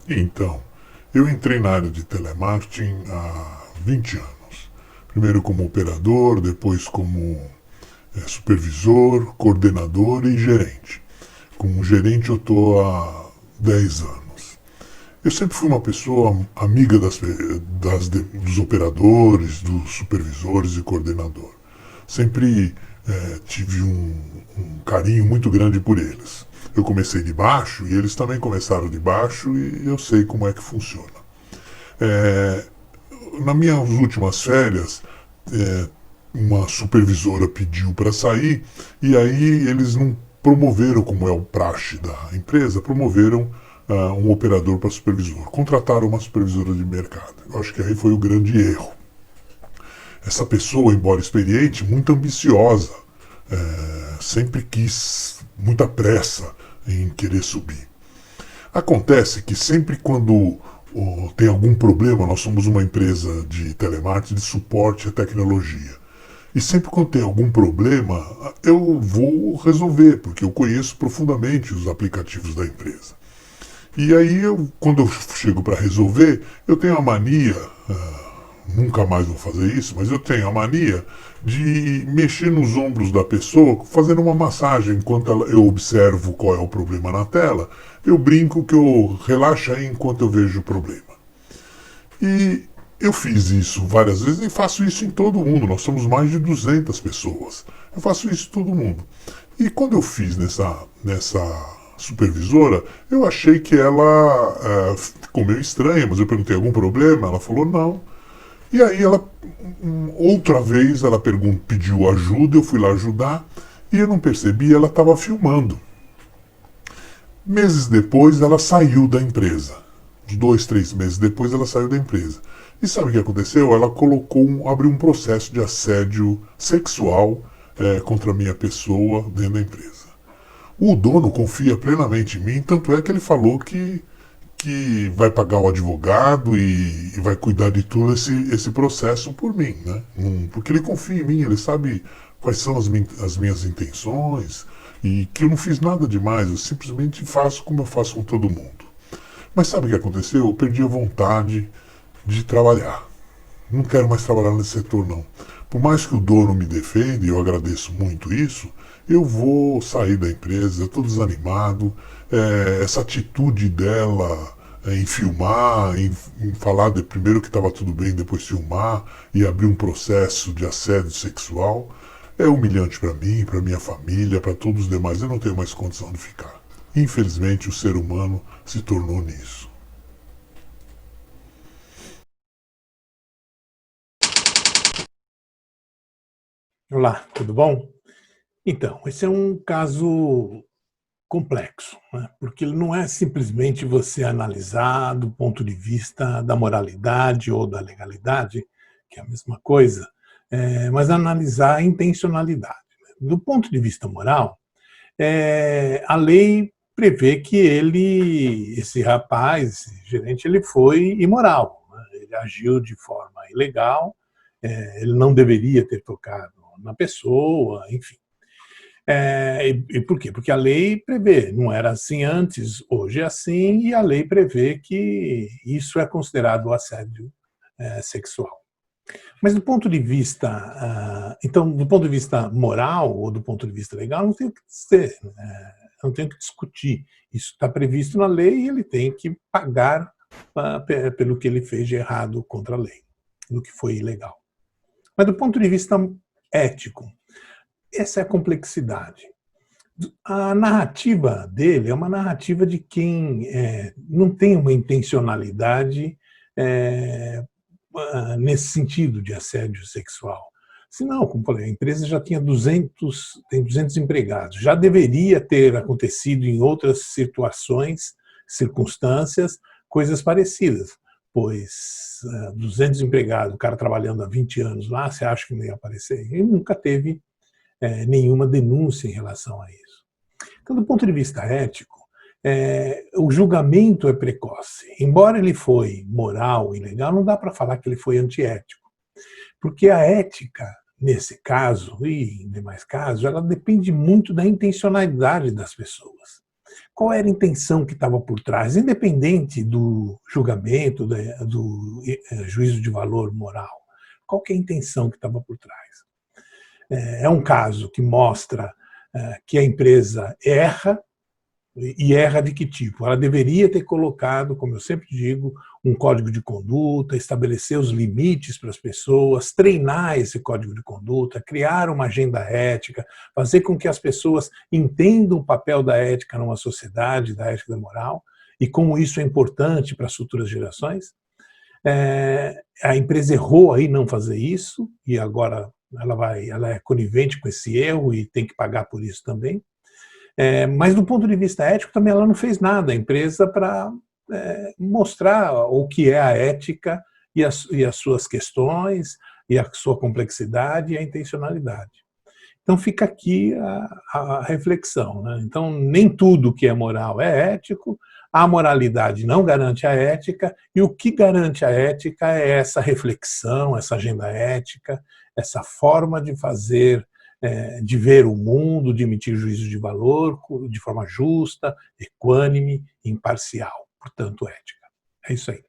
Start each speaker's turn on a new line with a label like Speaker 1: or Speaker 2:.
Speaker 1: Então, eu entrei na área de telemarketing há 20 anos. Primeiro como operador, depois como supervisor, coordenador e gerente. Como gerente eu estou há 10 anos. Eu sempre fui uma pessoa amiga dos operadores, dos supervisores e coordenador. Sempre tive um carinho muito grande por eles. Eu comecei de baixo e eles também começaram de baixo e eu sei como é que funciona. É, nas minhas últimas férias, é, uma supervisora pediu para sair e aí eles não promoveram, como é o praxe da empresa, promoveram um operador para supervisor. Contrataram uma supervisora de mercado. Eu acho que aí foi o grande erro. Essa pessoa, embora experiente, muito ambiciosa, sempre quis muita pressa em querer subir. Acontece que sempre quando tem algum problema, nós somos uma empresa de telemarketing de suporte à tecnologia. E sempre quando tem algum problema, eu vou resolver, porque eu conheço profundamente os aplicativos da empresa. E aí, quando eu chego para resolver, eu tenho a mania, nunca mais vou fazer isso, mas eu tenho a mania de mexer nos ombros da pessoa, fazendo uma massagem enquanto eu observo qual é o problema na tela. Eu brinco que eu relaxo aí enquanto eu vejo o problema. E eu fiz isso várias vezes e faço isso em todo mundo. Nós somos mais de 200 pessoas. Eu faço isso em todo mundo. E quando eu fiz nessa supervisora, eu achei que ela ficou meio estranha, mas eu perguntei algum problema, ela falou não. E aí outra vez ela pediu ajuda, eu fui lá ajudar e eu não percebi, ela estava filmando. Meses depois ela saiu da empresa. Uns 2, 3 meses depois ela saiu da empresa. E sabe o que aconteceu? Ela abriu um processo de assédio sexual contra a minha pessoa dentro da empresa. O dono confia plenamente em mim, tanto é que ele falou que vai pagar o advogado e vai cuidar de todo esse processo por mim, né? Porque ele confia em mim, ele sabe quais são as minhas intenções e que eu não fiz nada demais, eu simplesmente faço como eu faço com todo mundo. Mas sabe o que aconteceu? Eu perdi a vontade de trabalhar. Não quero mais trabalhar nesse setor, não. Por mais que o dono me defenda, e eu agradeço muito isso, eu vou sair da empresa, eu estou desanimado. Essa atitude dela em filmar, em falar primeiro que estava tudo bem, depois filmar e abrir um processo de assédio sexual, é humilhante para mim, para minha família, para todos os demais. Eu não tenho mais condição de ficar. Infelizmente, o ser humano se tornou nisso.
Speaker 2: Olá, tudo bom? Então, esse é um caso complexo, né? Porque ele não é simplesmente você analisar do ponto de vista da moralidade ou da legalidade, que é a mesma coisa, mas analisar a intencionalidade. Do ponto de vista moral, a lei prevê que esse rapaz, esse gerente, ele foi imoral, né? Ele agiu de forma ilegal, ele não deveria ter tocado na pessoa, enfim. E por quê? Porque a lei prevê, não era assim antes, hoje é assim, e a lei prevê que isso é considerado assédio sexual. Mas do ponto de vista, então, do ponto de vista moral ou do ponto de vista legal, não tem o que dizer, não tem o que discutir. Isso está previsto na lei e ele tem que pagar pelo que ele fez de errado contra a lei, do que foi ilegal. Mas do ponto de vista ético, essa é a complexidade. A narrativa dele é uma narrativa de quem não tem uma intencionalidade nesse sentido de assédio sexual. Senão, como falei, a empresa já tinha tem 200 empregados, já deveria ter acontecido em outras circunstâncias, coisas parecidas, pois 200 empregados, o cara trabalhando há 20 anos lá, você acha que não ia aparecer? E nunca teve nenhuma denúncia em relação a isso. Então, do ponto de vista ético, o julgamento é precoce. Embora ele foi moral e legal, não dá para falar que ele foi antiético. Porque a ética, nesse caso e em demais casos, ela depende muito da intencionalidade das pessoas. qual era a intenção que estava por trás, independente do julgamento, do juízo de valor moral. Qual que é a intenção que estava por trás? É um caso que mostra que a empresa erra, e erra de que tipo? Ela deveria ter colocado, como eu sempre digo, um código de conduta, estabelecer os limites para as pessoas, treinar esse código de conduta, criar uma agenda ética, fazer com que as pessoas entendam o papel da ética numa sociedade, da ética e da moral, e como isso é importante para as futuras gerações. A empresa errou aí não fazer isso, e agora ela é conivente com esse erro e tem que pagar por isso também. Mas do ponto de vista ético também ela não fez nada, a empresa, para mostrar o que é a ética e as suas questões, e a sua complexidade e a intencionalidade. Então fica aqui a reflexão, né? Então nem tudo que é moral é ético, a moralidade não garante a ética, e o que garante a ética é essa reflexão, essa agenda ética, essa forma de fazer, de ver o mundo, de emitir juízos de valor de forma justa, equânime, imparcial, portanto ética. É isso aí.